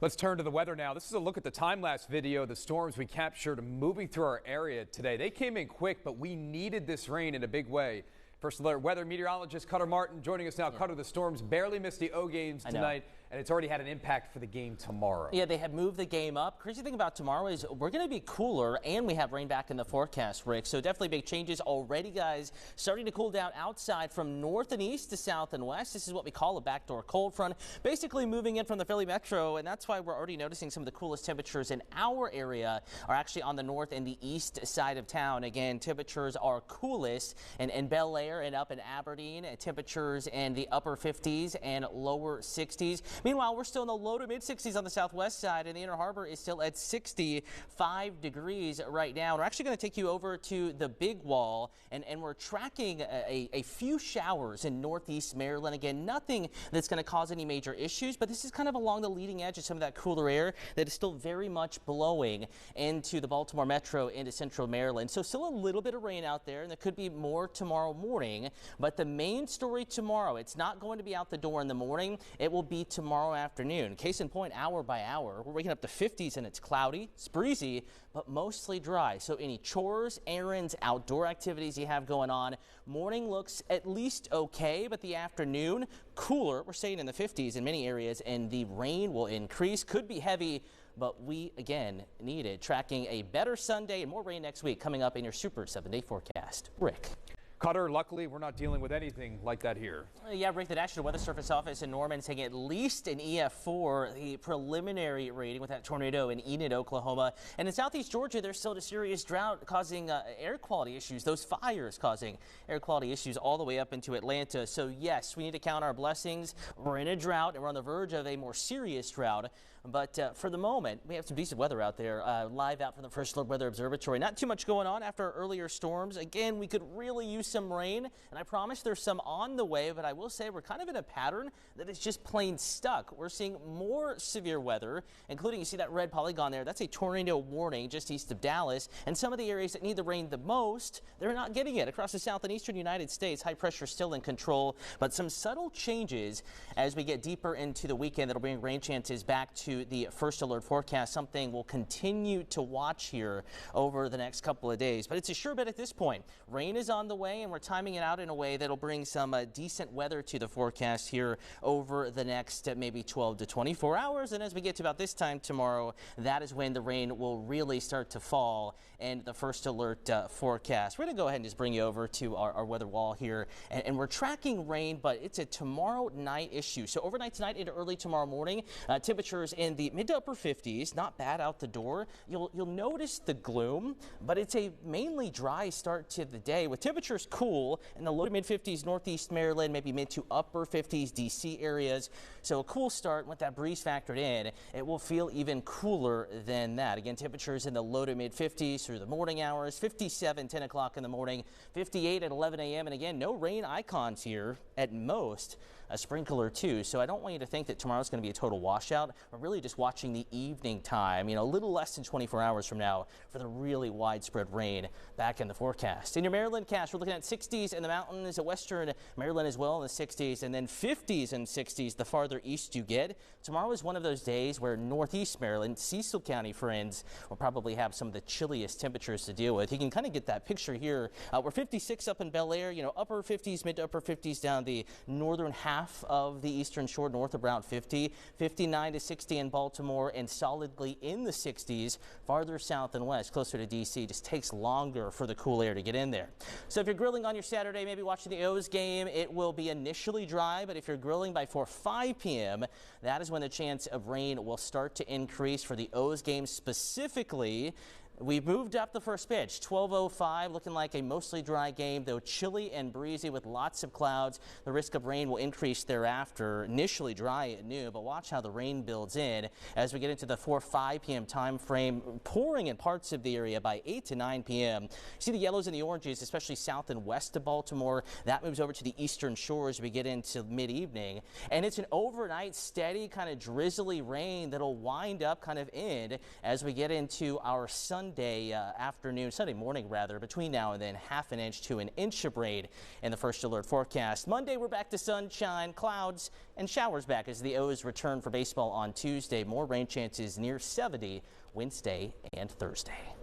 Let's turn to the weather now. This is a look at the time-lapse video of the storms we captured moving through our area today. They came in quick, but we needed this rain in a big way. First alert weather meteorologist Cutter Martin joining us now. Cutter, the storms barely missed the O games tonight, and it's already had an impact for the game tomorrow. Yeah, they have moved the game up. Crazy thing about tomorrow is we're going to be cooler, and we have rain back in the forecast, Rick. So definitely big changes already, guys. Starting to cool down outside from north and east to south and west. This is what we call a backdoor cold front, basically moving in from the Philly metro, and that's why we're already noticing some of the coolest temperatures in our area are actually on the north and the east side of town. Again, temperatures are coolest in Bel Air and up in Aberdeen, temperatures in the upper 50s and lower 60s. Meanwhile, we're still in the low to mid 60s on the southwest side, and the Inner Harbor is still at 65 degrees right now. We're actually going to take you over to the Big Wall, and we're tracking a few showers in northeast Maryland. Again, nothing that's going to cause any major issues, but this is kind of along the leading edge of some of that cooler air that is still very much blowing into the Baltimore metro into central Maryland. So still a little bit of rain out there, and there could be more tomorrow morning. But the main story tomorrow, it's not going to be out the door in the morning. It will be tomorrow afternoon. Case in point, hour by hour, we're waking up to 50s and it's cloudy, it's breezy, but mostly dry. So any chores, errands, outdoor activities you have going on, morning looks at least okay, but the afternoon, cooler. We're staying in the 50s in many areas, and the rain will increase. Could be heavy, but we, again, need it. Tracking a better Sunday and more rain next week coming up in your Super 7-day forecast. Rick. Cutter, luckily, we're not dealing with anything like that here. Yeah, Rick, the National Weather Service Office in Norman saying at least an EF4, the preliminary rating with that tornado in Enid, Oklahoma. And in southeast Georgia, there's still a serious drought causing air quality issues, those fires causing air quality issues all the way up into Atlanta. So, yes, we need to count our blessings. We're in a drought, and we're on the verge of a more serious drought. But for the moment, we have some decent weather out there, live out from the First Alert Weather Observatory. Not too much going on after our earlier storms. Again, we could really use some rain, and I promise there's some on the way, but I will say we're kind of in a pattern that is just plain stuck. We're seeing more severe weather, including, you see that red polygon there, that's a tornado warning just east of Dallas, and some of the areas that need the rain the most, they're not getting it. Across the south and eastern United States, high pressure still in control, but some subtle changes as we get deeper into the weekend that'll bring rain chances back to the First Alert forecast, something we'll continue to watch here over the next couple of days. But it's a sure bet at this point. Rain is on the way, and we're timing it out in a way that'll bring some decent weather to the forecast here over the next maybe 12 to 24 hours. And as we get to about this time tomorrow, that is when the rain will really start to fall in the First Alert forecast. We're going to go ahead and just bring you over to our weather wall here. And we're tracking rain, but it's a tomorrow night issue. So overnight tonight into early tomorrow morning, temperatures in the mid to upper 50s, not bad out the door. You'll notice the gloom, but it's a mainly dry start to the day with temperatures cool in the low to mid 50s northeast Maryland, maybe mid to upper 50s DC areas. So a cool start with that breeze factored in. It will feel even cooler than that. Again, temperatures in the low to mid 50s through the morning hours, 57, 10 o'clock in the morning, 58 at 11 a.m. And again, no rain icons here at most, a sprinkle or two. So I don't want you to think that tomorrow's going to be a total washout. We're really just watching the evening time, a little less than 24 hours from now for the really widespread rain back in the forecast. In your Maryland cast, we're looking at 60s in the mountains, western Maryland as well in the 60s, and then 50s and 60s the farther east you get. Tomorrow is one of those days where northeast Maryland, Cecil County friends, will probably have some of the chilliest temperatures to deal with. You can kind of get that picture here. We're 56 up in Bel Air, upper 50s, mid to upper 50s down the northern half of the eastern shore, north of Route 50, 59 to 60 in Baltimore, and solidly in the 60s farther south and west, closer to DC. Just takes longer for the cool air to get in there. So if you're grilling on your Saturday, maybe watching the O's game, it will be initially dry, but if you're grilling by 5 p.m., that is when the chance of rain will start to increase for the O's game specifically. We've moved up the first pitch, 12:05, looking like a mostly dry game, though chilly and breezy with lots of clouds. The risk of rain will increase thereafter. Initially dry at noon, but watch how the rain builds in as we get into the 4-5 p.m. time frame, pouring in parts of the area by 8 to 9 p.m. You see the yellows and the oranges, especially south and west of Baltimore. That moves over to the eastern shore as we get into mid-evening. And it's an overnight steady kind of drizzly rain that'll wind up kind of end as we get into our Sunday Sunday morning rather, between now and then, half an inch to an inch of rain in the first alert forecast. Monday, we're back to sunshine, clouds, and showers back as the O's return for baseball on Tuesday. More rain chances near 70 Wednesday and Thursday.